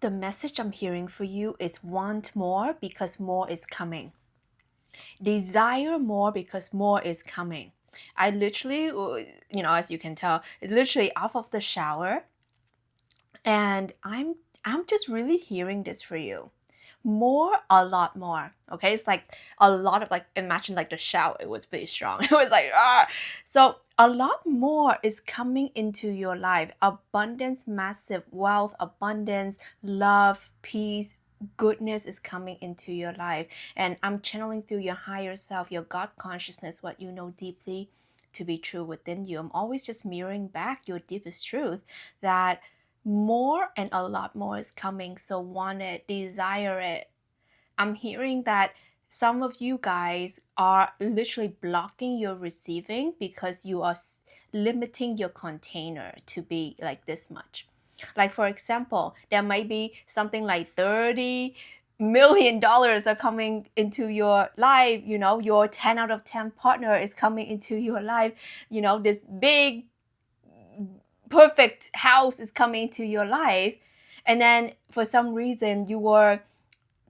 the message I'm hearing for you is want more because more is coming. Desire more because more is coming. I literally, as you can tell, literally off of the shower, and I'm just really hearing this for you. More, a lot more. Okay, it's like a lot of, like, imagine like the shower. It was pretty strong. It was like ah. So a lot more is coming into your life. Abundance, massive wealth, abundance, love, peace, goodness is coming into your life. And I'm channeling through your higher self, your God consciousness, what you know deeply to be true within you. I'm always just mirroring back your deepest truth that more and a lot more is coming. So want it, desire it. I'm hearing that some of you guys are literally blocking your receiving because you are limiting your container to be like this much. Like, for example, there might be something like $30 million are coming into your life. Your 10 out of 10 partner is coming into your life. This big perfect house is coming into your life, and then for some reason you were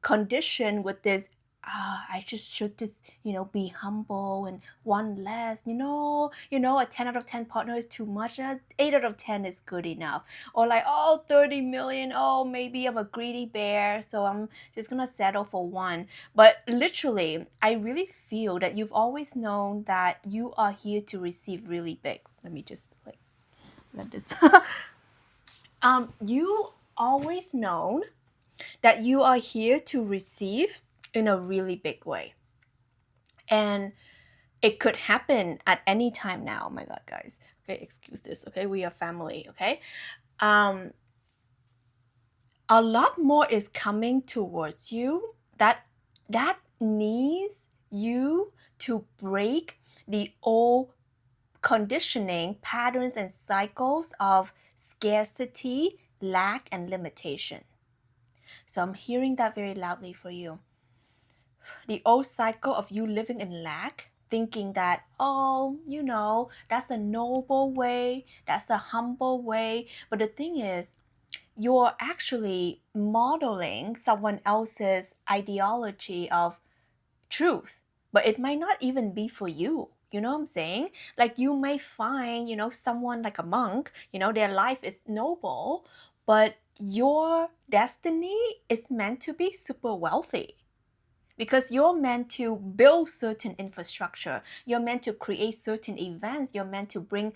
conditioned with this, I just should just be humble and one less, a 10 out of 10 partner is too much, 8 out of 10 is good enough. Or like, oh, 30 million, oh, maybe I'm a greedy bear, so I'm just gonna settle for one. But literally, I really feel that you've always known that you are here to receive really big. Let me just let this you always known that you are here to receive in a really big way. And it could happen at any time now. Oh my God, guys. Okay, excuse this. Okay, we are family. Okay. A lot more is coming towards you that needs you to break the old conditioning patterns and cycles of scarcity, lack, and limitation. So I'm hearing that very loudly for you. The old cycle of you living in lack, thinking that, oh, that's a noble way, that's a humble way. But the thing is, you're actually modeling someone else's ideology of truth, but it might not even be for you. You know what I'm saying? Like, you may find, someone like a monk, their life is noble, but your destiny is meant to be super wealthy. Because you're meant to build certain infrastructure, you're meant to create certain events, you're meant to bring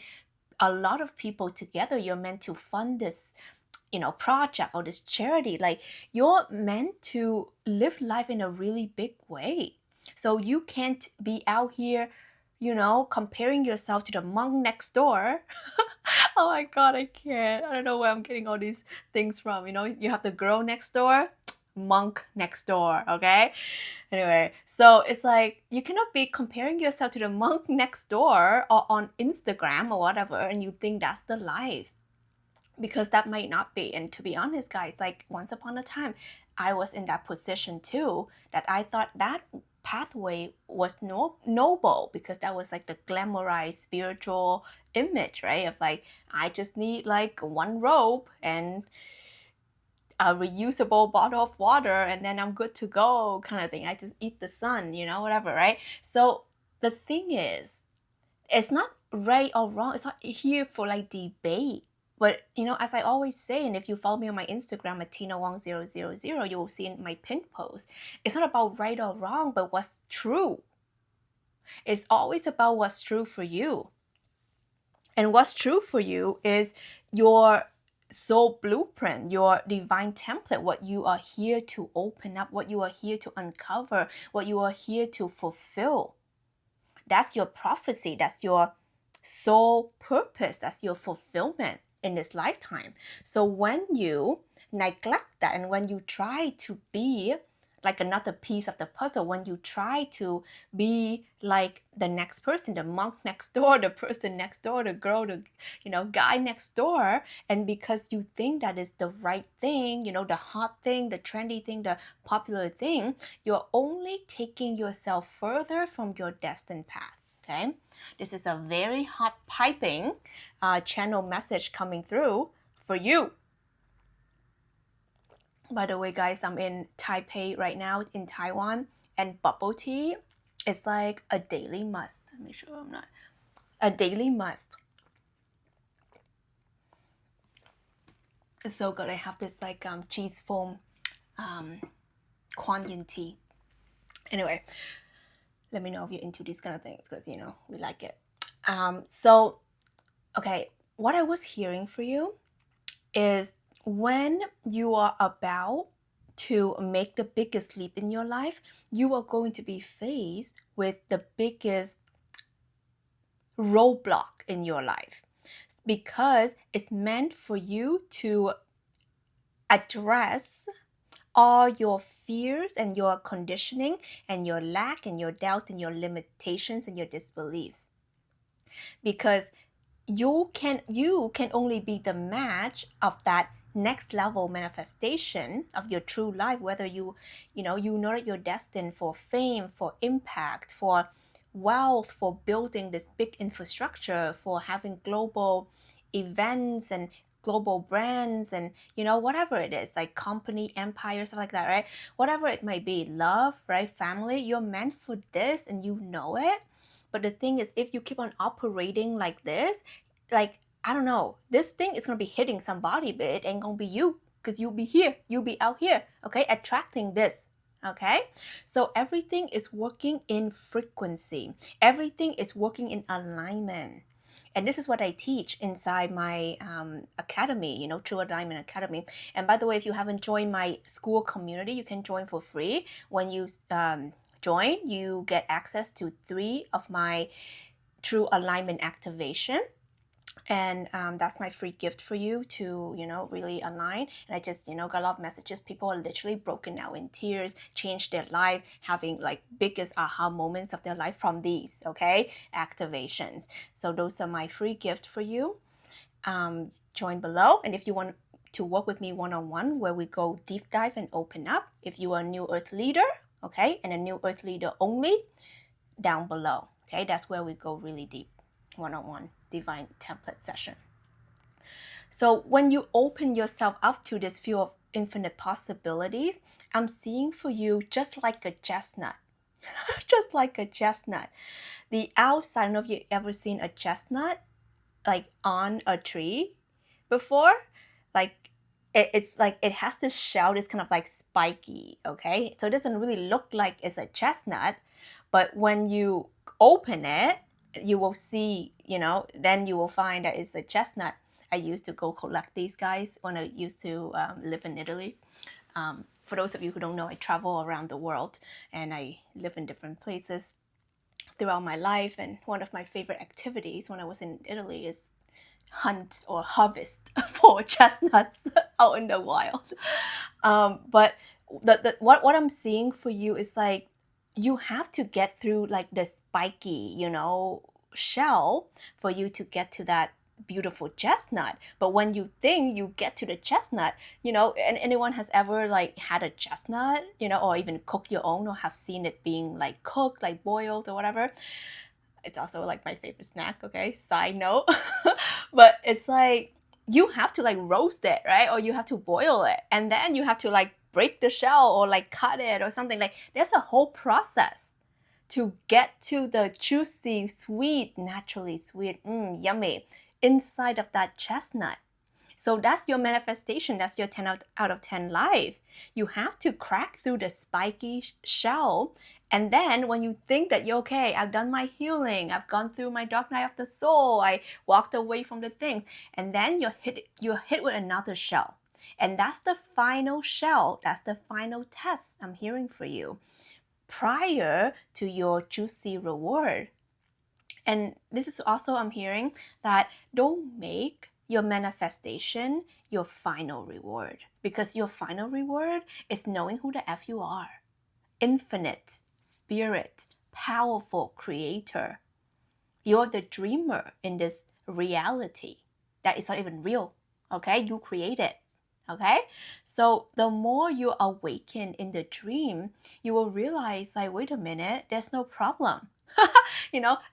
a lot of people together, you're meant to fund this project or this charity. Like, you're meant to live life in a really big way. So you can't be out here comparing yourself to the monk next door. Oh my God, I can't. I don't know where I'm getting all these things from. You have the girl next door, monk next door. Okay, anyway, so it's like you cannot be comparing yourself to the monk next door or on Instagram or whatever, and you think that's the life, because that might not be. And to be honest, guys, like, once upon a time I was in that position too, that I thought that pathway was noble, because that was like the glamorized spiritual image, right? Of like, I just need like one robe and a reusable bottle of water and then I'm good to go, kind of thing. I just eat the sun, whatever, right? So the thing is, it's not right or wrong. It's not here for like debate. But as I always say, and if you follow me on my Instagram at TinaWong000, you will see in my pinned post, it's not about right or wrong, but what's true. It's always about what's true for you. And what's true for you is your soul blueprint, your divine template, what you are here to open up, what you are here to uncover, what you are here to fulfill. That's your prophecy. That's your soul purpose. That's your fulfillment in this lifetime. So when you neglect that, and when you try to be like another piece of the puzzle, when you try to be like the next person, the monk next door, the person next door, the girl, the guy next door, and because you think that is the right thing, the hot thing, the trendy thing, the popular thing, you're only taking yourself further from your destined path. Okay, this is a very hot piping channel message coming through for you. By the way, guys, I'm in Taipei right now in Taiwan, and bubble tea is like a daily must. Let me make sure I'm not a daily must. It's so good. I have this like cheese foam Kuan Yin tea. Anyway, let me know if you're into these kind of things because you know we like it. So okay, what I was hearing for you is when you are about to make the biggest leap in your life, you are going to be faced with the biggest roadblock in your life because it's meant for you to address all your fears and your conditioning and your lack and your doubt and your limitations and your disbeliefs, because you can only be the match of that next level manifestation of your true life, whether you know that you're destined for fame, for impact, for wealth, for building this big infrastructure, for having global events and global brands, and whatever it is, like company empire, stuff like that, right? Whatever it might be, love, right? Family, you're meant for this and you know it. But the thing is, if you keep on operating like this, like, I don't know, this thing is gonna be hitting somebody, but it ain't gonna be you, because you'll be here, you'll be out here, okay, attracting this. Okay, so everything is working in frequency, everything is working in alignment. And this is what I teach inside my academy, True Alignment Academy. And by the way, if you haven't joined my school community, you can join for free. When you join, you get access to 3 of my True Alignment activation, and that's my free gift for you to really align. And I just got a lot of messages. People are literally broken out in tears, changed their life, having like biggest aha moments of their life from these activations. So those are my free gift for you. Join below. And if you want to work with me one-on-one, where we go deep dive and open up, if you are a new earth leader, and a new earth leader only, down below. That's where we go really deep, one-on-one divine template session. So when you open yourself up to this field of infinite possibilities, I'm seeing for you just like a chestnut. Just like a chestnut. The outside, I don't know if you've ever seen a chestnut like on a tree before. Like it's like it has this shell that's kind of like spiky, okay? So it doesn't really look like it's a chestnut, but when you open it, you will see, then you will find that it's a chestnut. I used to go collect these guys when I used to live in Italy. For those of you who don't know, I travel around the world and I live in different places throughout my life. And one of my favorite activities when I was in Italy is hunt or harvest for chestnuts out in the wild. But what I'm seeing for you is like you have to get through like the spiky, shell for you to get to that beautiful chestnut. But when you think you get to the chestnut, and anyone has ever like had a chestnut, or even cooked your own, or have seen it being like cooked, like boiled or whatever. It's also like my favorite snack, okay? Side note. But it's like you have to like roast it, right? Or you have to boil it. And then you have to like break the shell or like cut it or something. Like there's a whole process to get to the juicy, sweet, naturally sweet, yummy inside of that chestnut. So that's your manifestation. That's your 10 out of 10 life. You have to crack through the spiky shell. And then when you think that you're okay, I've done my healing, I've gone through my dark night of the soul, I walked away from the things, and then you're hit with another shell. And that's the final shell. That's the final test I'm hearing for you prior to your juicy reward. And this is also, I'm hearing that don't make your manifestation your final reward, because your final reward is knowing who the F you are. Infinite, spirit, powerful creator. You're the dreamer in this reality that is not even real, okay? You create it, okay? So the more you awaken in the dream, you will realize like, wait a minute, there's no problem.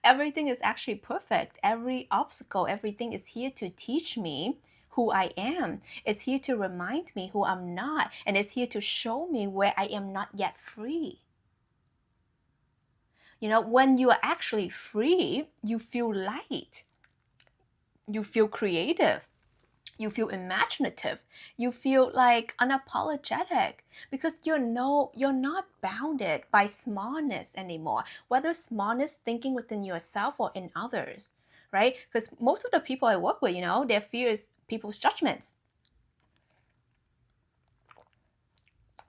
Everything is actually perfect. Every obstacle, everything is here to teach me who I am. It's here to remind me who I'm not. And it's here to show me where I am not yet free. When you are actually free, you feel light. You feel creative. You feel imaginative. You feel like unapologetic because you're not bounded by smallness anymore, whether smallness thinking within yourself or in others, right? Because most of the people I work with, their fear is people's judgments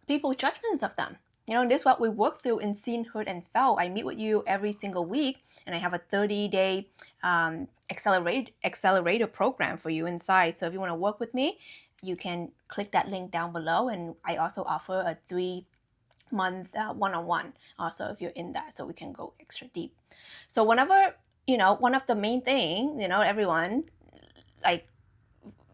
of them. This is what we work through in Seen, Heard, and Felt. I meet with you every single week, and I have a 30-day accelerator program for you inside. So if you want to work with me, you can click that link down below. And I also offer a 3-month one-on-one also if you're in that, so we can go extra deep. So whenever, one of the main things, everyone, like,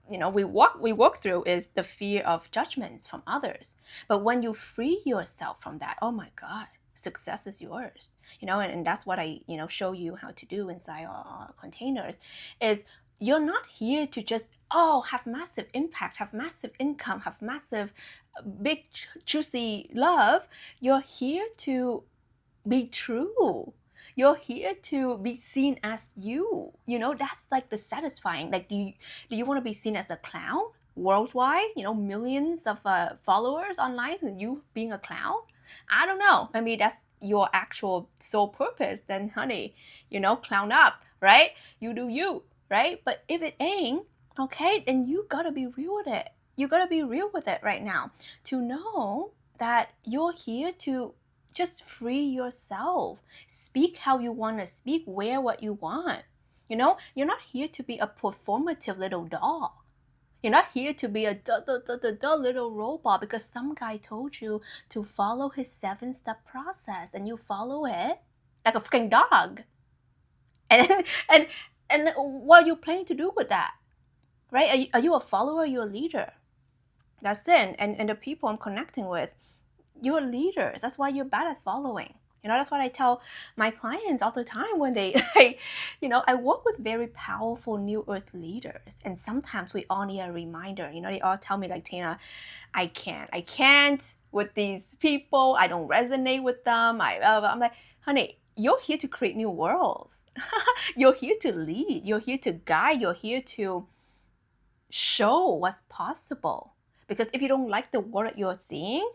we walk through is the fear of judgments from others. But when you free yourself from that, oh my God, success is yours. And that's what I show you how to do inside our containers. Is you're not here to just have massive impact, have massive income, have massive big juicy love. You're here to be true. You're here to be seen as you. That's like the satisfying. Like, do you want to be seen as a clown worldwide? Millions of followers online, and you being a clown? I don't know. Maybe that's your actual sole purpose. Then, honey, clown up, right? You do you, right? But if it ain't, okay, then you gotta be real with it. You gotta be real with it right now to know that you're here to just free yourself. Speak how you want to speak, wear what you want. You're not here to be a performative little doll. You're not here to be a little robot because some guy told you to follow his 7-step process and you follow it like a freaking dog. And and what are you planning to do with that? Right? Are you a follower or are you a leader? That's it. And the people I'm connecting with, you're leaders. That's why you're bad at following. That's what I tell my clients all the time when they, I work with very powerful New Earth leaders. And sometimes we all need a reminder. They all tell me like, Tina, I can't with these people. I don't resonate with them. I'm like, honey, you're here to create new worlds. You're here to lead. You're here to guide. You're here to show what's possible. Because if you don't like the world you're seeing,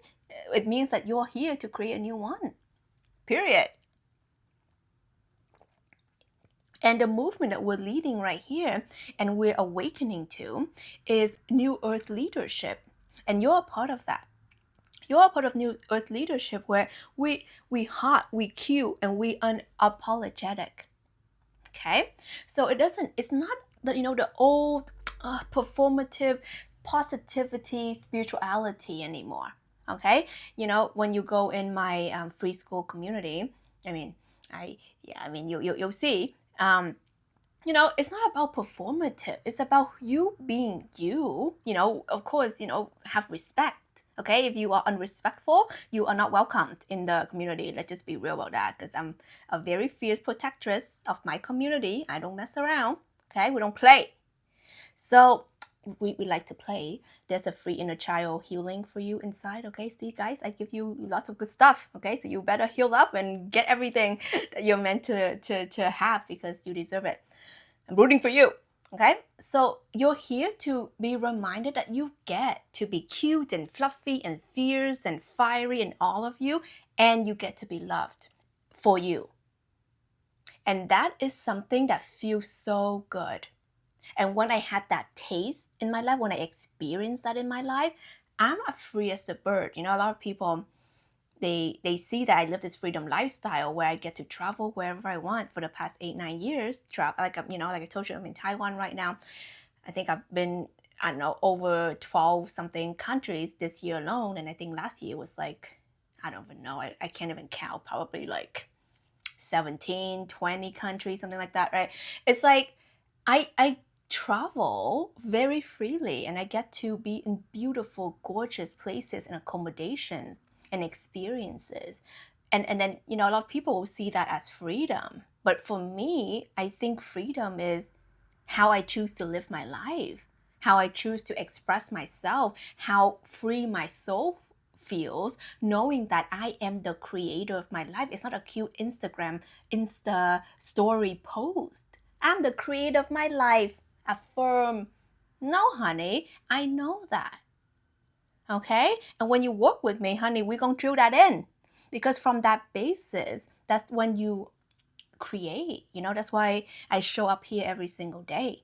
it means that you're here to create a new one. Period. And the movement that we're leading right here and we're awakening to is New Earth leadership. And you're a part of that. You're a part of New Earth leadership where we hot, we cute, and we unapologetic. Okay? So it's not the old performative positivity spirituality anymore. Okay, when you go in my free school community, you'll see. It's not about performative. It's about you being you. Of course, have respect. Okay, if you are unrespectful, you are not welcomed in the community. Let's just be real about that, because I'm a very fierce protectress of my community. I don't mess around. Okay, we don't play. So we like to play. There's a free inner child healing for you inside. Okay, see guys, I give you lots of good stuff. Okay, so you better heal up and get everything that you're meant to have, because you deserve it. I'm rooting for you. Okay, so you're here to be reminded that you get to be cute and fluffy and fierce and fiery and all of you, and you get to be loved for you. And that is something that feels so good. And when I had that taste in my life, when I experienced that in my life, I'm as free as a bird. A lot of people, they see that I live this freedom lifestyle where I get to travel wherever I want for the past 8-9 years. Like I told you, I'm in Taiwan right now. I think I've been, over 12 something countries this year alone. And I think last year was like, I don't even know. I can't even count, probably like 17, 20 countries, something like that, right? It's like, I travel very freely and I get to be in beautiful, gorgeous places and accommodations and experiences. And then, a lot of people will see that as freedom. But for me, I think freedom is how I choose to live my life, how I choose to express myself, how free my soul feels, knowing that I am the creator of my life. It's not a cute Insta story post. I'm the creator of my life. Affirm. No, honey, I know that. Okay? And when you work with me, honey, we're going to drill that in. Because from that basis, that's when you create. That's why I show up here every single day.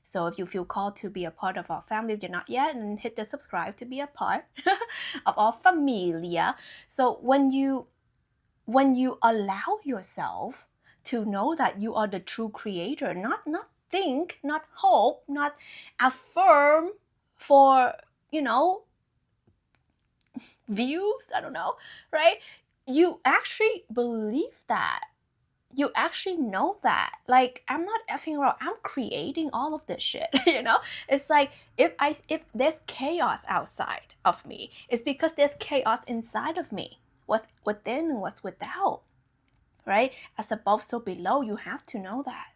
So if you feel called to be a part of our family, if you're not yet, and hit the subscribe to be a part of our familia. So when you allow yourself to know that you are the true creator, not think, not hope, not affirm for, views, I don't know, right? You actually believe that. You actually know that. Like, I'm not effing around. I'm creating all of this shit, It's like if there's chaos outside of me, it's because there's chaos inside of me. What's within and what's without, right? As above, so below, you have to know that.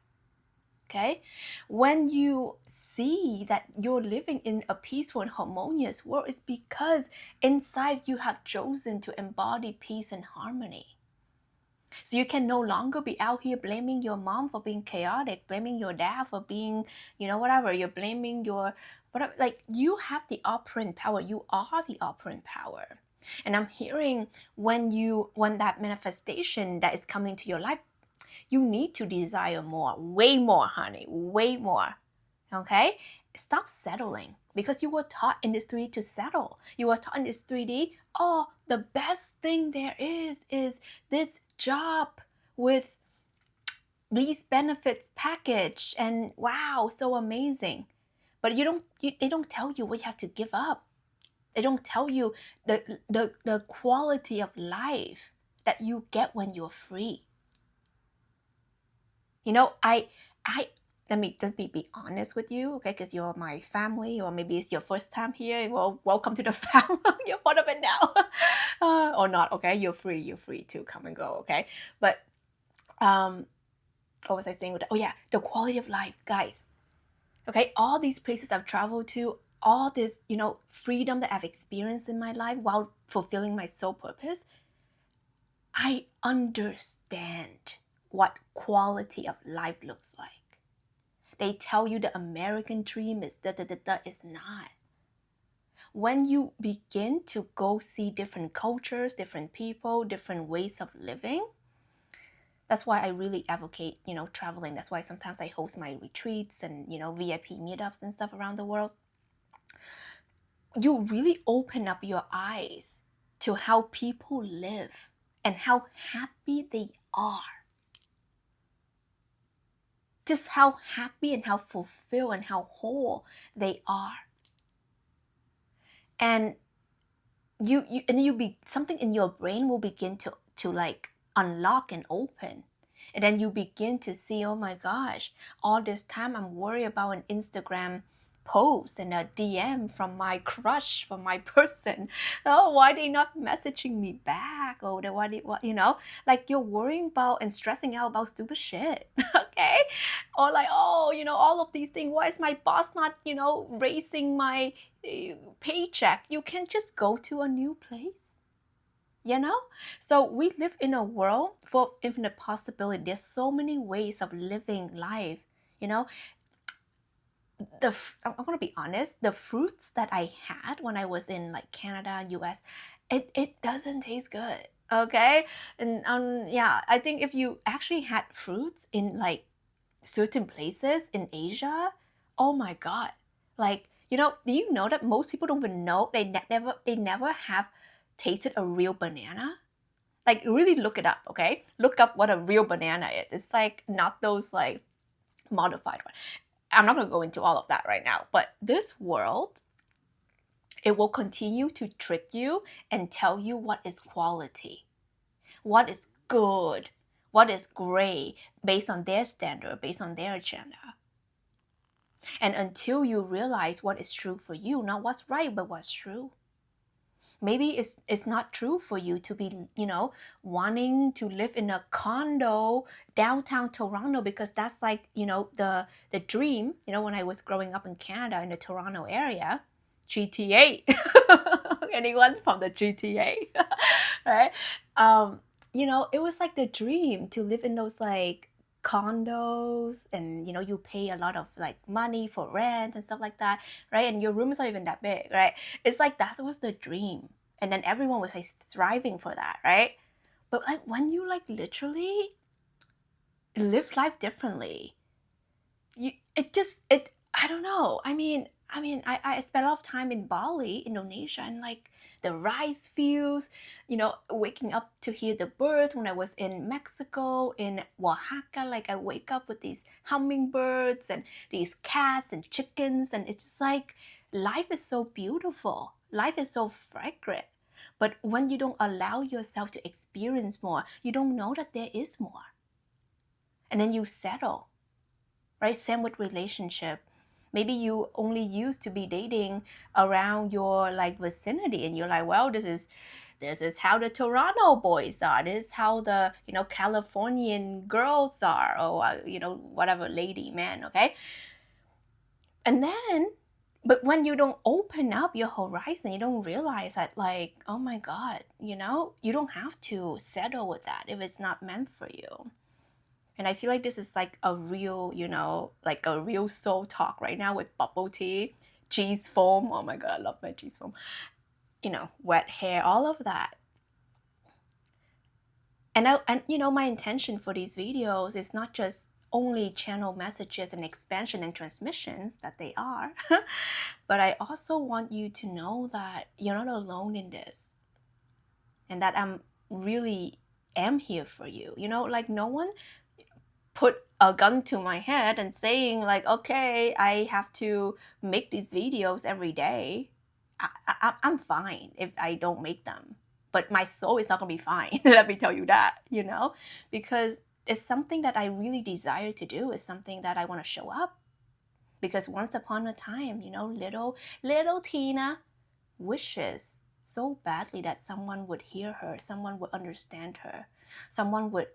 Okay? When you see that you're living in a peaceful and harmonious world, it's because inside you have chosen to embody peace and harmony. So you can no longer be out here blaming your mom for being chaotic, blaming your dad for being, whatever. You're blaming your whatever. Like, you have the operant power. You are the operant power. And I'm hearing when that manifestation that is coming to your life, you need to desire more, way more, honey, way more. Okay? Stop settling, because you were taught in this 3D to settle. You were taught in this 3D, oh, the best thing there is this job with these benefits package, and wow, so amazing. But they don't tell you what you have to give up. They don't tell you the quality of life that you get when you're free. I let me be honest with you, okay? Because you're my family, or maybe it's your first time here. Well, welcome to the family. You're part of it now, or not? Okay, you're free to come and go. Okay, but what was I saying with that? Oh yeah, the quality of life, guys. Okay, all these places I've traveled to, all this freedom that I've experienced in my life while fulfilling my soul purpose, I understand what quality of life looks like. They tell you the American dream is it's not. When you begin to go see different cultures, different people, different ways of living, that's why I really advocate, traveling. That's why sometimes I host my retreats and, VIP meetups and stuff around the world. You really open up your eyes to how people live and how happy they are. Just how happy and how fulfilled and how whole they are. And something in your brain will begin to like unlock and open. And then you begin to see, oh my gosh, all this time I'm worried about an Instagram post and a DM from my crush, from my person. Oh, why they not messaging me back? Or like you're worrying about and stressing out about stupid shit. Okay? Or like, oh, all of these things. Why is my boss not, raising my paycheck? You can just go to a new place. So we live in a world full of infinite possibility. There's so many ways of living life. I'm gonna be honest, the fruits that I had when I was in like Canada, US, it doesn't taste good. Okay? And yeah, I think if you actually had fruits in like certain places in Asia, oh my god. Like, do you know that most people don't even know, they never have tasted a real banana? Like, really look it up, okay? Look up what a real banana is. It's like not those like modified ones. I'm not going to go into all of that right now, but this world, it will continue to trick you and tell you what is quality, what is good, what is great, based on their standard, based on their agenda. And until you realize what is true for you, not what's right, but what's true. Maybe it's not true for you to be, wanting to live in a condo downtown Toronto, because that's like, the dream. When I was growing up in Canada in the Toronto area, GTA. Anyone from the GTA, right? It was like the dream to live in those like condos, and you pay a lot of like money for rent and stuff like that, right? And your room is not even that big, right? It's like that was the dream, and then everyone was like striving for that, right? But like when you like literally live life differently, I don't know. I spent a lot of time in Bali, Indonesia, and like the rice fields, waking up to hear the birds. When I was in Mexico, in Oaxaca, like I wake up with these hummingbirds and these cats and chickens, and it's just like life is so beautiful. Life is so fragrant. But when you don't allow yourself to experience more, you don't know that there is more. And then you settle, right? Same with relationship. Maybe you only used to be dating around your like vicinity, and you're like, well, this is how the Toronto boys are. This is how the Californian girls are, or whatever, lady, man, okay? And then, but when you don't open up your horizon, you don't realize that, like, oh my God, you don't have to settle with that if it's not meant for you. And I feel like this is like a real, like a real soul talk right now with bubble tea, cheese foam. Oh my God, I love my cheese foam. Wet hair, all of that. And my intention for these videos is not just only channel messages and expansion and transmissions that they are, but I also want you to know that you're not alone in this, and that I'm really am here for you. Like no one put a gun to my head and saying like, okay, I have to make these videos every day. I'm fine if I don't make them, but my soul is not gonna be fine. Let me tell you that, because it's something that I really desire to do. It's something that I want to show up, because once upon a time, little Tina wishes so badly that someone would hear her, someone would understand her, someone would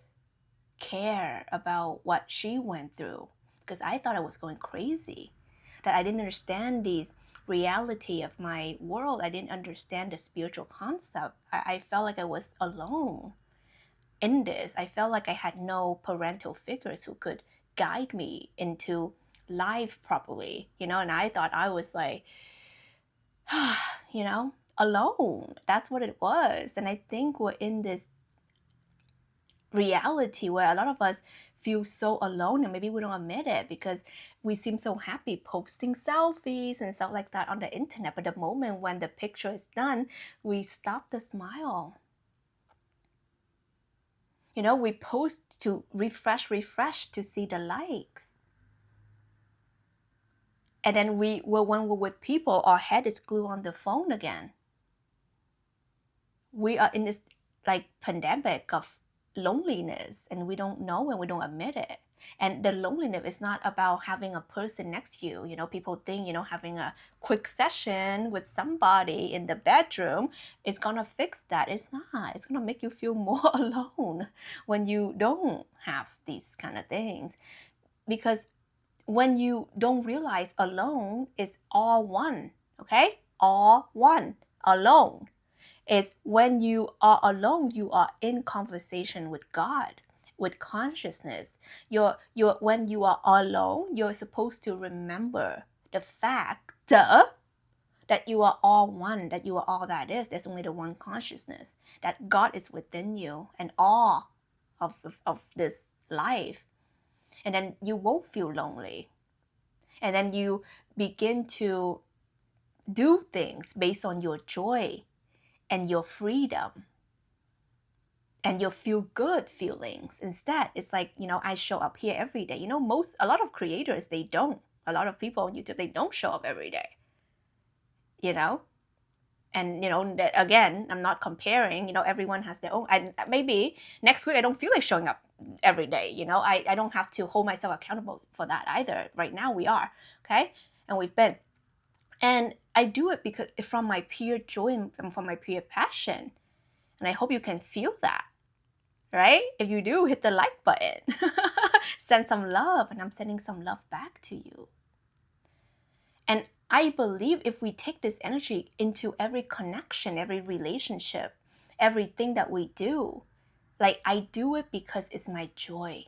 care about what she went through, because I thought I was going crazy, that I didn't understand these reality of my world. I didn't understand the spiritual concept. I felt like I was alone in this. I felt like I had no parental figures who could guide me into life properly, and I thought I was like, alone. That's what it was. And I think we're in this reality where a lot of us feel so alone, and maybe we don't admit it because we seem so happy posting selfies and stuff like that on the internet, but the moment when the picture is done, we stop to smile. We post to refresh to see the likes, and then when we're with people, our head is glued on the phone again. We are in this like pandemic of loneliness, and we don't know, and we don't admit it. And the loneliness is not about having a person next to you. People think, having a quick session with somebody in the bedroom is gonna fix that. It's not. It's gonna make you feel more alone when you don't have these kind of things. Because when you don't realize alone is all one, okay? All one, alone. Is when you are alone, you are in conversation with God, with consciousness. When you are alone, you're supposed to remember the fact that you are all one, that you are all that is. There's only the one consciousness, that God is within you and all of this life. And then you won't feel lonely. And then you begin to do things based on your joy and your freedom and your feel good feelings. Instead, it's like, I show up here every day. A lot of creators, they don't. A lot of people on YouTube, they don't show up every day. And, again, I'm not comparing, everyone has their own. And maybe next week I don't feel like showing up every day. I don't have to hold myself accountable for that either. Right now we are, okay? And we've been. And I do it because from my pure joy and from my pure passion. And I hope you can feel that, right? If you do, hit the like button. Send some love, and I'm sending some love back to you. And I believe if we take this energy into every connection, every relationship, everything that we do, like I do it because it's my joy.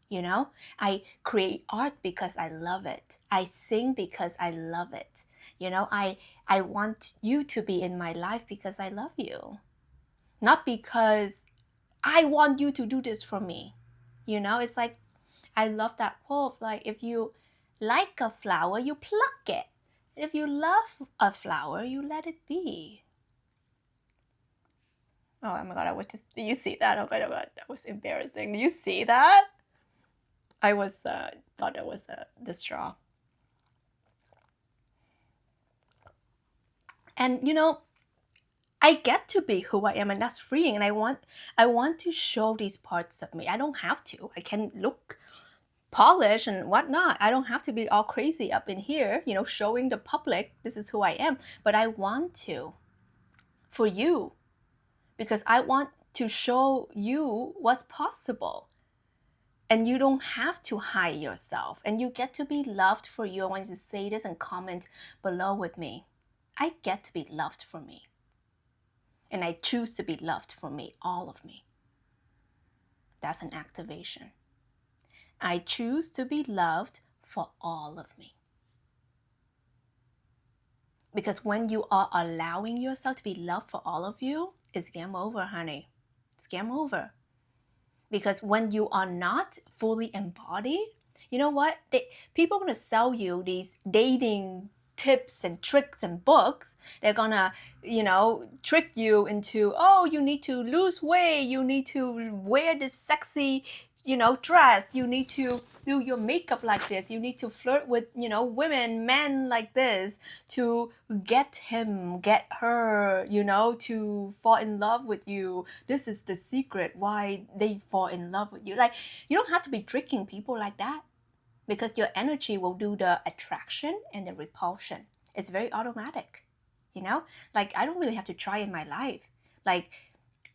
You know, I create art because I love it. I sing because I love it. You know, I want you to be in my life because I love you. Not because I want you to do this for me. You know, it's like I love that quote, like if you like a flower, you pluck it. If you love a flower, you let it be. Oh my god, do you see that? Oh my god, that was embarrassing. Do you see that? I was thought it was the straw. And you know, I get to be who I am, and that's freeing. And I want to show these parts of me. I don't have to. I can look polished and whatnot. I don't have to be all crazy up in here, you know, showing the public this is who I am. But I want to, for you, because I want to show you what's possible. And you don't have to hide yourself, and you get to be loved for you. I want you to say this and comment below with me. I get to be loved for me. And I choose to be loved for me, all of me. That's an activation. I choose to be loved for all of me. Because when you are allowing yourself to be loved for all of you, it's game over, honey. It's game over. Because when you are not fully embodied, you know what? People are going to sell you these dating tips and tricks and books. They're going to, you know, trick you into, oh, you need to lose weight. You need to wear this sexy, you know, dress. You need to do your makeup like this. You need to flirt with, you know, women, men like this to get him, get her, you know, to fall in love with you. This is the secret why they fall in love with you. Like, you don't have to be tricking people like that, because your energy will do the attraction and the repulsion. It's very automatic, you know? Like, I don't really have to try in my life. Like,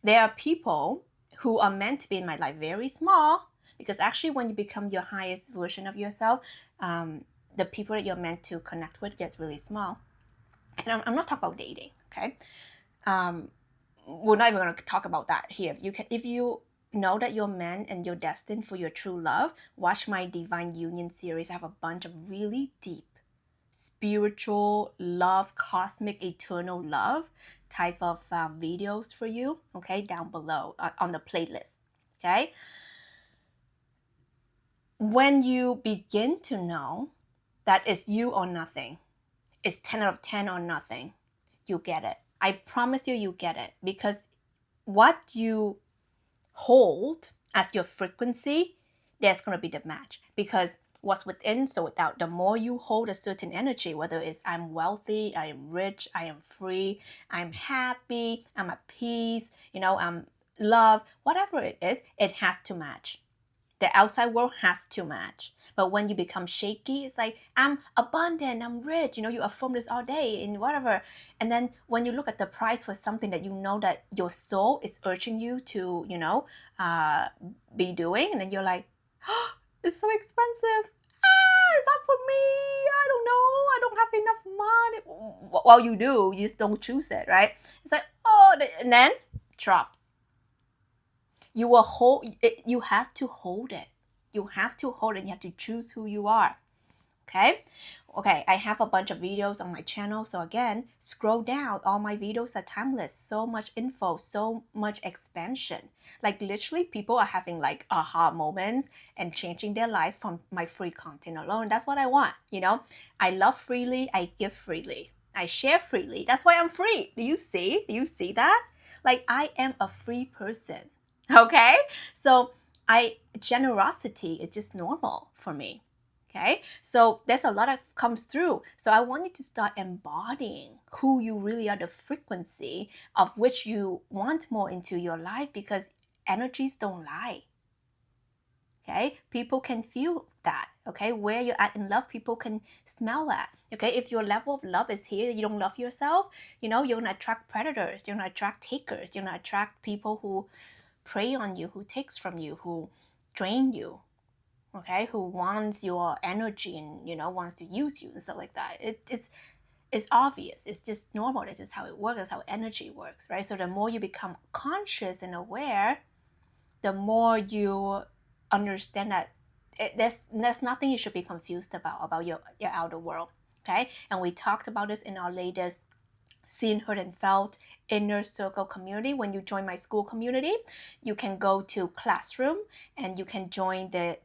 there are people who are meant to be in my life very small, because actually when you become your highest version of yourself, the people that you're meant to connect with gets really small. And I'm not talking about dating, okay? We're not even going to talk about that here. If you know that you're meant and you're destined for your true love, watch my Divine Union series. I have a bunch of really deep, spiritual love, cosmic, eternal love type of videos for you, okay, down below on the playlist, okay? When you begin to know that it's you or nothing, it's 10 out of 10 or nothing, you get it. I promise you get it, because what you hold as your frequency, there's going to be the match, because what's within, so without. The more you hold a certain energy, whether it's I'm wealthy, I am rich, I am free, I'm happy, I'm at peace, you know, I'm love, whatever it is, it has to match. The outside world has to match. But when you become shaky, it's like, I'm abundant, I'm rich, you know, you affirm this all day and whatever. And then when you look at the price for something that you know that your soul is urging you to, you know, be doing, and then you're like, oh, it's so expensive. It's not for me. I don't know. I don't have enough money. Well, you do. You just don't choose it, right? It's like, oh, and then drops. You will hold it. You have to hold it. You have to hold it. You have to choose who you are. Okay? Okay, I have a bunch of videos on my channel. So again, scroll down. All my videos are timeless. So much info, so much expansion. Like literally people are having like aha moments and changing their life from my free content alone. That's what I want, you know? I love freely, I give freely. I share freely. That's why I'm free. Do you see? Do you see that? Like I am a free person. Okay? So generosity is just normal for me. Okay, so there's a lot that comes through. So I want you to start embodying who you really are, the frequency of which you want more into your life, because energies don't lie. Okay, people can feel that. Okay, where you're at in love, people can smell that. Okay, if your level of love is here, you don't love yourself, you're gonna attract predators, you're gonna attract takers, you're gonna attract people who prey on you, who takes from you, who drain you, okay, who wants your energy and wants to use you and stuff like that. It's obvious. It's just normal. That's just how it works. That's how energy works, right? So the more you become conscious and aware, the more you understand that there's nothing you should be confused about your outer world. Okay, and we talked about this in our latest Seen, Heard, and Felt Inner Circle community. When you join my school community, you can go to Classroom and you can join the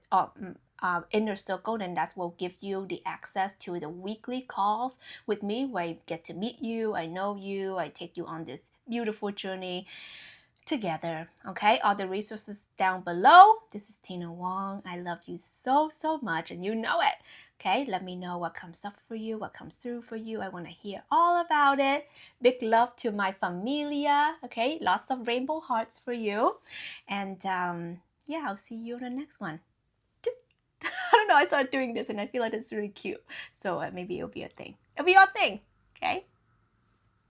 Inner Circle, and that will give you the access to the weekly calls with me where I get to meet you, I know you, I take you on this beautiful journey together. Okay, all the resources down below. This is Tina Wong. I love you so much, and you know it. Okay, let me know what comes up for you, what comes through for you. I want to hear all about it. Big love to my familia. Okay, lots of rainbow hearts for you. And yeah, I'll see you on the next one. I don't know, I started doing this and I feel like it's really cute. So maybe it'll be a thing. It'll be your thing. Okay.